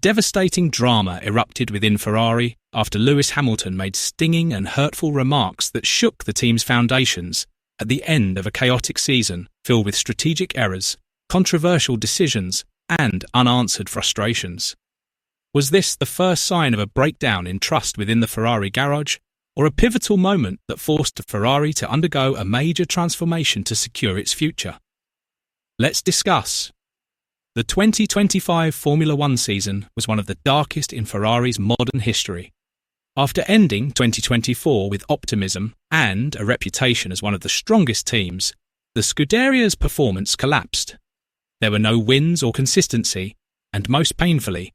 devastating drama erupted within Ferrari after Lewis Hamilton made stinging and hurtful remarks that shook the team's foundations at the end of a chaotic season filled with strategic errors, controversial decisions, and unanswered frustrations. Was this the first sign of a breakdown in trust within the Ferrari garage, or a pivotal moment that forced Ferrari to undergo a major transformation to secure its future? Let's discuss. The 2025 Formula One season was one of the darkest in Ferrari's modern history. After ending 2024 with optimism and a reputation as one of the strongest teams, the Scuderia's performance collapsed. There were no wins or consistency, and most painfully,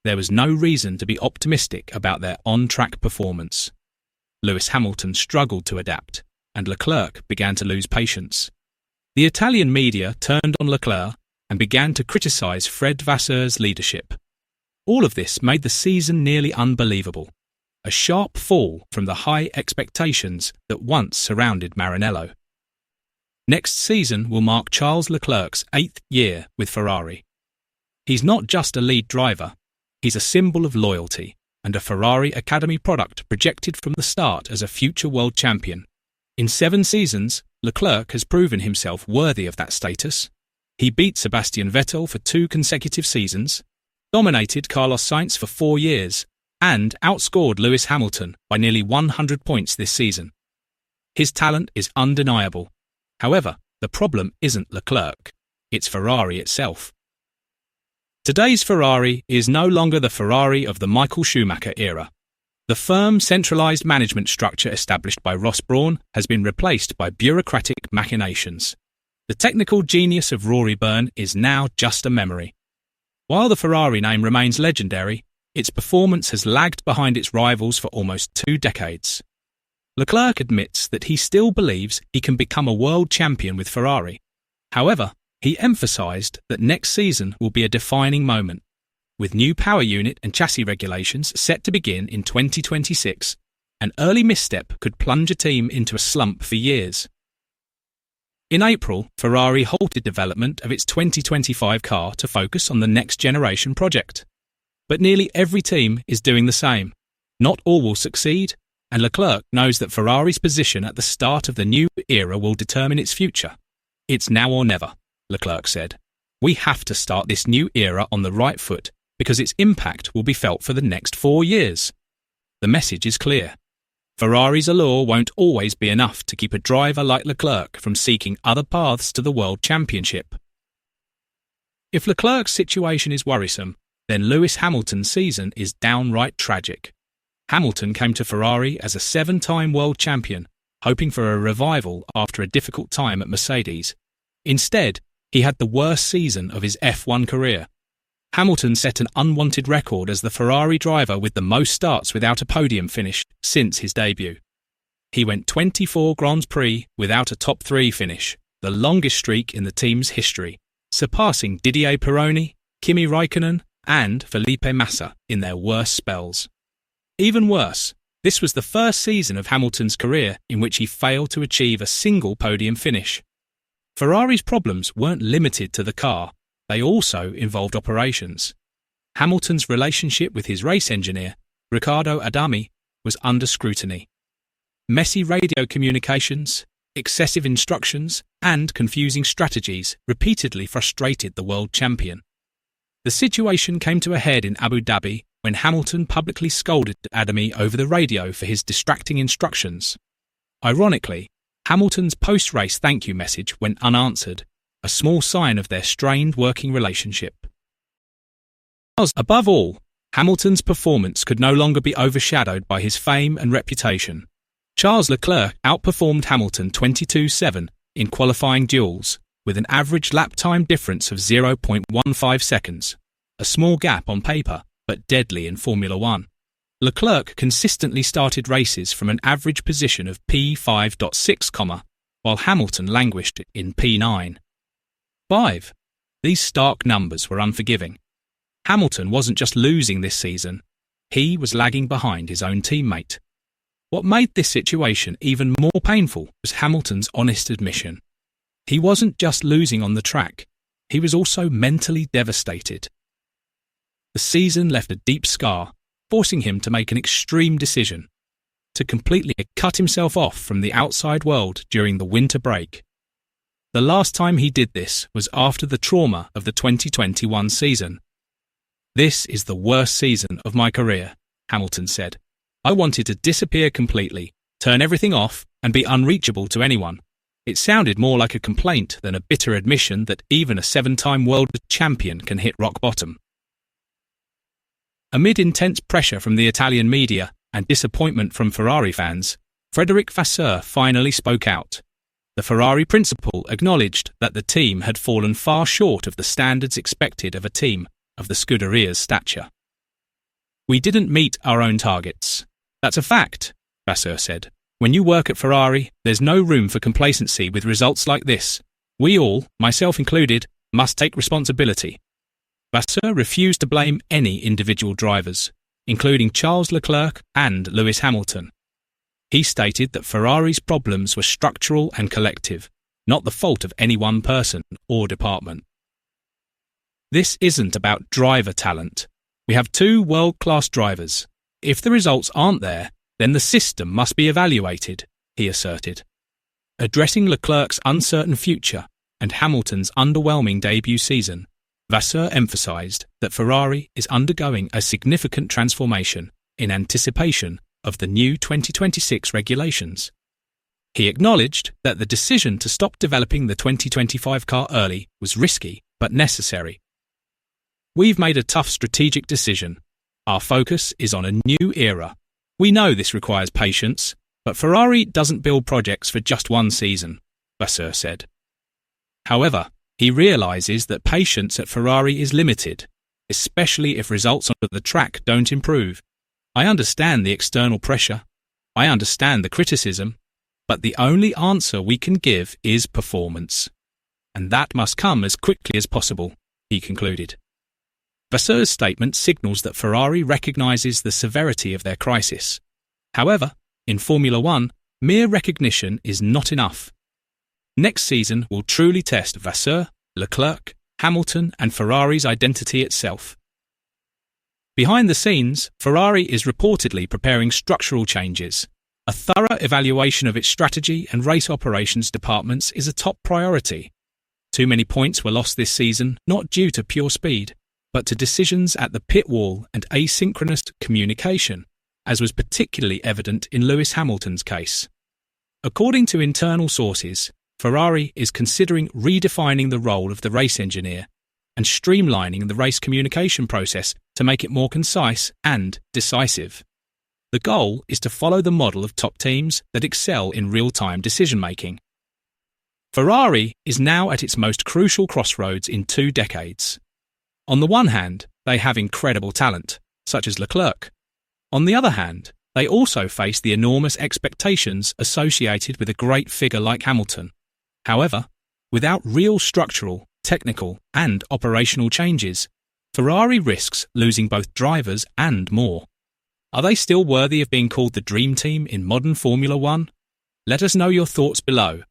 there was no reason to be optimistic about their on-track performance. Lewis Hamilton struggled to adapt, and Leclerc began to lose patience. The Italian media turned on Leclerc and began to criticise Fred Vasseur's leadership. All of this made the season nearly unbelievable, a sharp fall from the high expectations that once surrounded Maranello. Next season will mark Charles Leclerc's 8th year with Ferrari. He's not just a lead driver, he's a symbol of loyalty and a Ferrari Academy product projected from the start as a future world champion. In 7 seasons, Leclerc has proven himself worthy of that status. He beat Sebastian Vettel for 2 consecutive seasons, dominated Carlos Sainz for 4 years, and outscored Lewis Hamilton by nearly 100 points this season. His talent is undeniable. However, the problem isn't Leclerc, it's Ferrari itself. Today's Ferrari is no longer the Ferrari of the Michael Schumacher era. The firm, centralised management structure established by Ross Brawn has been replaced by bureaucratic machinations. The technical genius of Rory Byrne is now just a memory. While the Ferrari name remains legendary, its performance has lagged behind its rivals for almost 2 decades. Leclerc admits that he still believes he can become a world champion with Ferrari. However, he emphasised that next season will be a defining moment. With new power unit and chassis regulations set to begin in 2026, an early misstep could plunge a team into a slump for years. In April, Ferrari halted development of its 2025 car to focus on the next generation project. But nearly every team is doing the same. Not all will succeed, and Leclerc knows that Ferrari's position at the start of the new era will determine its future. It's now or never, Leclerc said. We have to start this new era on the right foot because its impact will be felt for the next 4 years. The message is clear. Ferrari's allure won't always be enough to keep a driver like Leclerc from seeking other paths to the World Championship. If Leclerc's situation is worrisome, then Lewis Hamilton's season is downright tragic. Hamilton came to Ferrari as a 7-time world champion, hoping for a revival after a difficult time at Mercedes. Instead, he had the worst season of his F1 career. Hamilton set an unwanted record as the Ferrari driver with the most starts without a podium finish since his debut. He went 24 Grands Prix without a top 3 finish, the longest streak in the team's history, surpassing Didier Pironi, Kimi Räikkönen, and Felipe Massa in their worst spells. Even worse, this was the first season of Hamilton's career in which he failed to achieve a single podium finish. Ferrari's problems weren't limited to the car, they also involved operations. Hamilton's relationship with his race engineer, Riccardo Adami, was under scrutiny. Messy radio communications, excessive instructions, and confusing strategies repeatedly frustrated the world champion. The situation came to a head in Abu Dhabi when Hamilton publicly scolded Adami over the radio for his distracting instructions. Ironically, Hamilton's post-race thank you message went unanswered, a small sign of their strained working relationship. Above all, Hamilton's performance could no longer be overshadowed by his fame and reputation. Charles Leclerc outperformed Hamilton 22-7 in qualifying duels, with an average lap time difference of 0.15 seconds, a small gap on paper, but deadly in Formula One. Leclerc consistently started races from an average position of P5.6, while Hamilton languished in P9. 5. These stark numbers were unforgiving. Hamilton wasn't just losing this season, he was lagging behind his own teammate. What made this situation even more painful was Hamilton's honest admission. He wasn't just losing on the track, he was also mentally devastated. the season left a deep scar, forcing him to make an extreme decision: to completely cut himself off from the outside world during the winter break. The last time he did this was after the trauma of the 2021 season. "This is the worst season of my career," Hamilton said. "I wanted to disappear completely, turn everything off, and be unreachable to anyone." It sounded more like a complaint than a bitter admission that even a 7-time world champion can hit rock bottom. Amid intense pressure from the Italian media and disappointment from Ferrari fans, Frédéric Vasseur finally spoke out. The Ferrari principal acknowledged that the team had fallen far short of the standards expected of a team of the Scuderia's stature. "We didn't meet our own targets. That's a fact," Vasseur said. "When you work at Ferrari, there's no room for complacency with results like this. We all, myself included, must take responsibility." Vasseur refused to blame any individual drivers, including Charles Leclerc and Lewis Hamilton. He stated that Ferrari's problems were structural and collective, not the fault of any one person or department. "This isn't about driver talent. We have 2 world-class drivers. If the results aren't there, then the system must be evaluated," he asserted. Addressing Leclerc's uncertain future and Hamilton's underwhelming debut season, Vasseur emphasised that Ferrari is undergoing a significant transformation in anticipation of the new 2026 regulations. He acknowledged that the decision to stop developing the 2025 car early was risky but necessary. "We've made a tough strategic decision. Our focus is on a new era. We know this requires patience, but Ferrari doesn't build projects for just one season," Vasseur said. However, he realises that patience at Ferrari is limited, especially if results on the track don't improve. "I understand the external pressure. I understand the criticism. But the only answer we can give is performance. And that must come as quickly as possible," he concluded. Vasseur's statement signals that Ferrari recognises the severity of their crisis. However, in Formula One, mere recognition is not enough. Next season will truly test Vasseur, Leclerc, Hamilton and Ferrari's identity itself. Behind the scenes, Ferrari is reportedly preparing structural changes. A thorough evaluation of its strategy and race operations departments is a top priority. Too many points were lost this season, not due to pure speed, but to decisions at the pit wall and asynchronous communication, as was particularly evident in Lewis Hamilton's case. According to internal sources, Ferrari is considering redefining the role of the race engineer and streamlining the race communication process to make it more concise and decisive. The goal is to follow the model of top teams that excel in real-time decision-making. Ferrari is now at its most crucial crossroads in 2 decades. On the one hand, they have incredible talent, such as Leclerc. On the other hand, they also face the enormous expectations associated with a great figure like Hamilton. However, without real structural, technical and operational changes, Ferrari risks losing both drivers and more. Are they still worthy of being called the dream team in modern Formula One? Let us know your thoughts below.